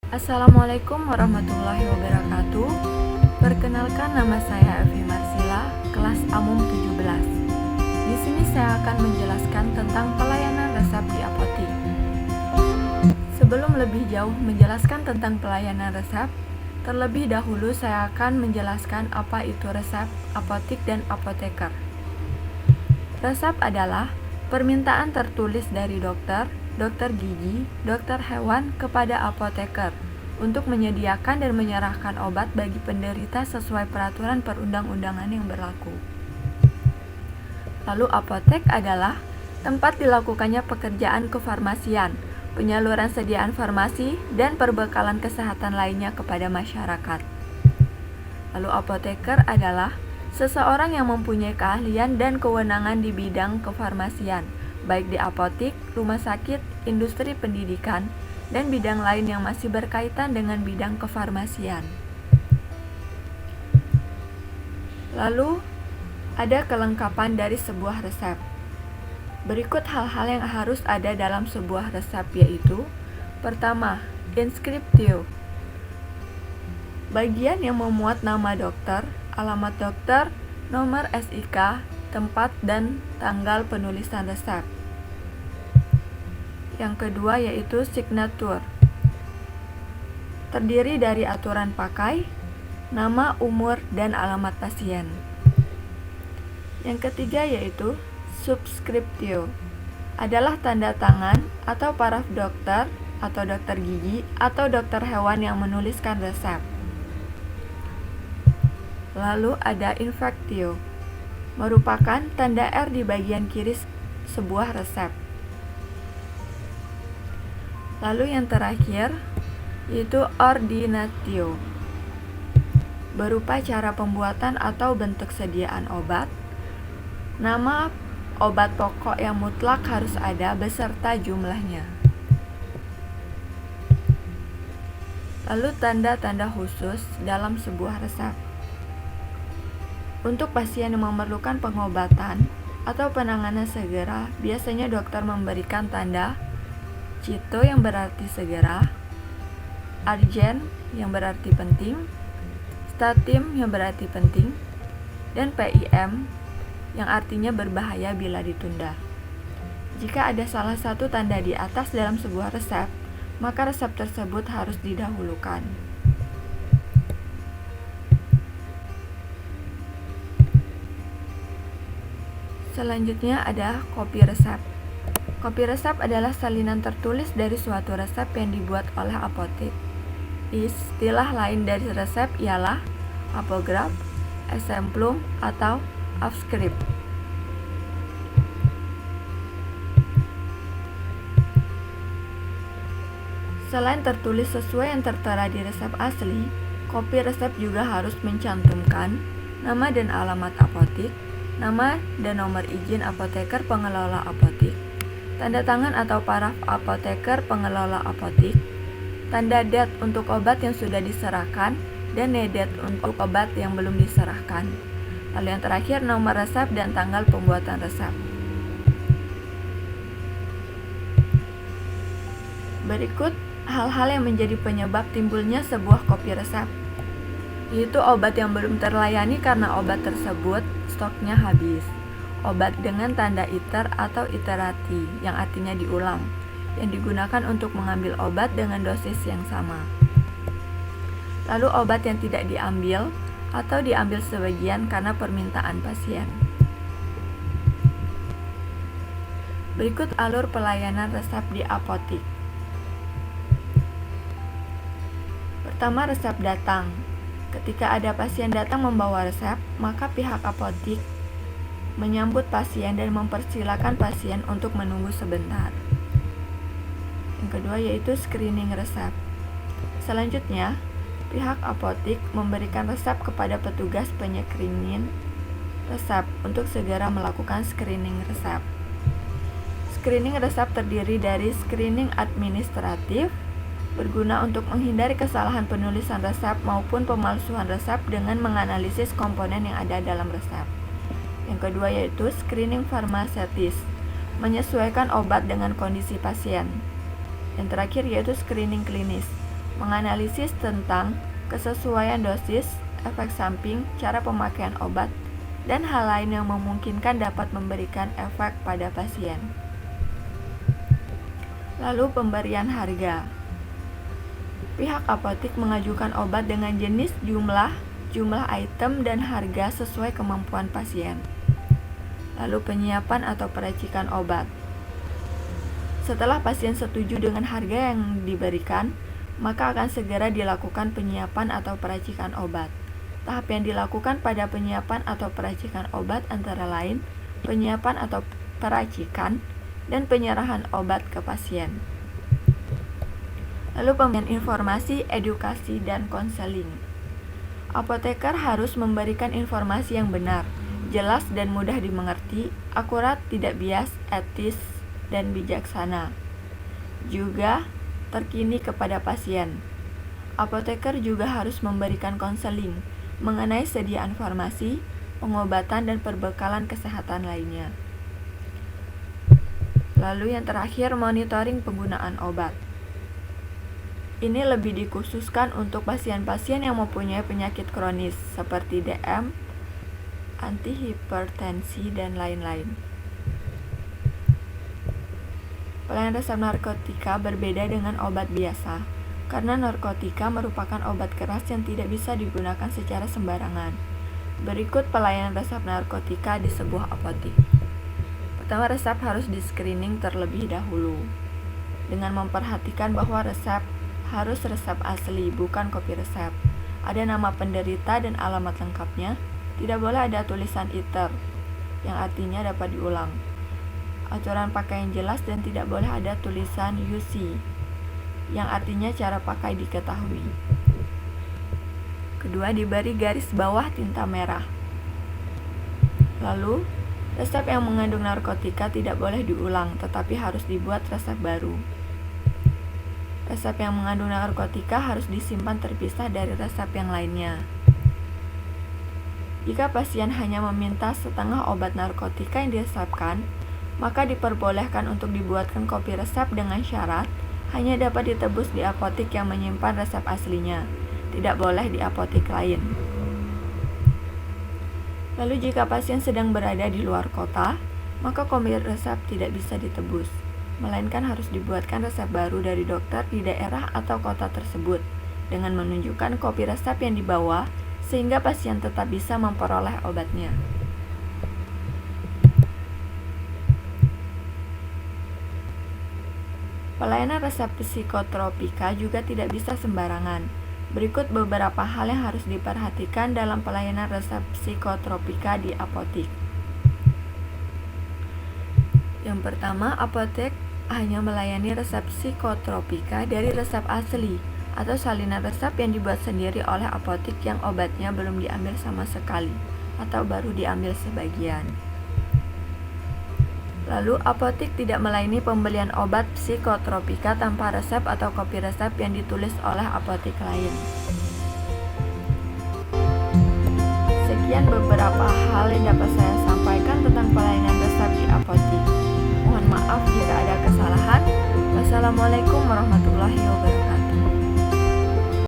Assalamualaikum warahmatullahi wabarakatuh. Perkenalkan, nama saya Evi Marsila, kelas Amum 17. Di sini saya akan menjelaskan tentang pelayanan resep di apotik. Sebelum lebih jauh menjelaskan tentang pelayanan resep, terlebih dahulu saya akan menjelaskan apa itu resep, apotik, dan apoteker. Resep adalah permintaan tertulis dari dokter gigi, dokter hewan kepada apoteker untuk menyediakan dan menyerahkan obat bagi penderita sesuai peraturan perundang-undangan yang berlaku. Lalu apotek adalah tempat dilakukannya pekerjaan kefarmasian, penyaluran sediaan farmasi, dan perbekalan kesehatan lainnya kepada masyarakat. Lalu apoteker adalah seseorang yang mempunyai keahlian dan kewenangan di bidang kefarmasian, baik di apotik, rumah sakit, industri pendidikan, dan bidang lain yang masih berkaitan dengan bidang kefarmasian. Lalu, ada kelengkapan dari sebuah resep. Berikut hal-hal yang harus ada dalam sebuah resep, yaitu: pertama, inskriptio, bagian yang memuat nama dokter, alamat dokter, nomor SIK, tempat dan tanggal penulisan resep. Yang kedua yaitu signatur, terdiri dari aturan pakai, nama, umur, dan alamat pasien. Yang ketiga yaitu subscriptio, adalah tanda tangan atau paraf dokter atau dokter gigi atau dokter hewan yang menuliskan resep. Lalu ada infectio, merupakan tanda R di bagian kiri sebuah resep. Lalu yang terakhir yaitu ordinatio, berupa cara pembuatan atau bentuk sediaan obat. Nama obat pokok yang mutlak harus ada beserta jumlahnya. Lalu tanda-tanda khusus dalam sebuah resep. Untuk pasien yang memerlukan pengobatan atau penanganan segera, biasanya dokter memberikan tanda Cito yang berarti segera, Urgent yang berarti penting, Statim yang berarti penting, dan PIM yang artinya berbahaya bila ditunda. Jika ada salah satu tanda di atas dalam sebuah resep, maka resep tersebut harus didahulukan. Selanjutnya ada kopi resep. Kopi resep adalah salinan tertulis dari suatu resep yang dibuat oleh apotek. Istilah lain dari resep ialah apograf, exemplum, atau abscript. Selain tertulis sesuai yang tertera di resep asli, kopi resep juga harus mencantumkan nama dan alamat apotik, nama dan nomor izin apoteker pengelola apotik, tanda tangan atau paraf apoteker pengelola apotik, tanda date untuk obat yang sudah diserahkan, dan nedet untuk obat yang belum diserahkan. Lalu yang terakhir, nomor resep dan tanggal pembuatan resep. Berikut hal-hal yang menjadi penyebab timbulnya sebuah kopi resep, yaitu obat yang belum terlayani karena obat tersebut stoknya habis, obat dengan tanda iter atau iterati yang artinya diulang, yang digunakan untuk mengambil obat dengan dosis yang sama. Lalu obat yang tidak diambil atau diambil sebagian karena permintaan pasien. Berikut alur pelayanan resep di apotik. Pertama, resep datang. Ketika ada pasien datang membawa resep, maka pihak apotik menyambut pasien dan mempersilakan pasien untuk menunggu sebentar. Yang kedua yaitu screening resep. Selanjutnya, pihak apotik memberikan resep kepada petugas penyekringin resep untuk segera melakukan screening resep. Screening resep terdiri dari screening administratif, berguna untuk menghindari kesalahan penulisan resep maupun pemalsuan resep dengan menganalisis komponen yang ada dalam resep. Yang kedua yaitu screening farmaseutis, menyesuaikan obat dengan kondisi pasien. Yang terakhir yaitu screening klinis, menganalisis tentang kesesuaian dosis, efek samping, cara pemakaian obat, dan hal lain yang memungkinkan dapat memberikan efek pada pasien. Lalu pemberian harga. Pihak apotik mengajukan obat dengan jenis, jumlah item, dan harga sesuai kemampuan pasien. Lalu penyiapan atau peracikan obat. Setelah pasien setuju dengan harga yang diberikan, maka akan segera dilakukan penyiapan atau peracikan obat. Tahap yang dilakukan pada penyiapan atau peracikan obat antara lain penyiapan atau peracikan dan penyerahan obat ke pasien. Lalu pemberian informasi, edukasi, dan konseling. Apoteker harus memberikan informasi yang benar, jelas dan mudah dimengerti, akurat, tidak bias, etis, dan bijaksana. Juga terkini kepada pasien. Apoteker juga harus memberikan konseling mengenai sediaan farmasi, pengobatan, dan perbekalan kesehatan lainnya. Lalu yang terakhir, monitoring penggunaan obat. Ini lebih dikhususkan untuk pasien-pasien yang mempunyai penyakit kronis seperti DM, antihipertensi, dan lain-lain. Pelayanan resep narkotika berbeda dengan obat biasa, karena narkotika merupakan obat keras yang tidak bisa digunakan secara sembarangan. Berikut pelayanan resep narkotika di sebuah apotik. Pertama, resep harus di-screening terlebih dahulu, dengan memperhatikan bahwa resep harus resep asli, bukan kopi resep. Ada nama penderita dan alamat lengkapnya, tidak boleh ada tulisan ITER, yang artinya dapat diulang. Aturan pakai yang jelas dan tidak boleh ada tulisan UC, yang artinya cara pakai diketahui. Kedua, diberi garis bawah tinta merah. Lalu, resep yang mengandung narkotika tidak boleh diulang, tetapi harus dibuat resep baru. Resep yang mengandung narkotika harus disimpan terpisah dari resep yang lainnya. Jika pasien hanya meminta setengah obat narkotika yang diresepkan, maka diperbolehkan untuk dibuatkan kopi resep dengan syarat hanya dapat ditebus di apotik yang menyimpan resep aslinya, tidak boleh di apotik lain. Lalu jika pasien sedang berada di luar kota, maka kopi resep tidak bisa ditebus, melainkan harus dibuatkan resep baru dari dokter di daerah atau kota tersebut dengan menunjukkan kopi resep yang dibawa sehingga pasien tetap bisa memperoleh obatnya. Pelayanan resep psikotropika juga tidak bisa sembarangan. Berikut beberapa hal yang harus diperhatikan dalam pelayanan resep psikotropika di apotik. Yang pertama, apotek hanya melayani resep psikotropika dari resep asli atau salinan resep yang dibuat sendiri oleh apotik yang obatnya belum diambil sama sekali atau baru diambil sebagian. Lalu, apotik tidak melayani pembelian obat psikotropika tanpa resep atau kopi resep yang ditulis oleh apotik lain. Sekian beberapa hal yang dapat saya sampaikan tentang pelayanan resep di apotik. Mohon maaf jika ada kesalahan. Wassalamualaikum warahmatullahi wabarakatuh.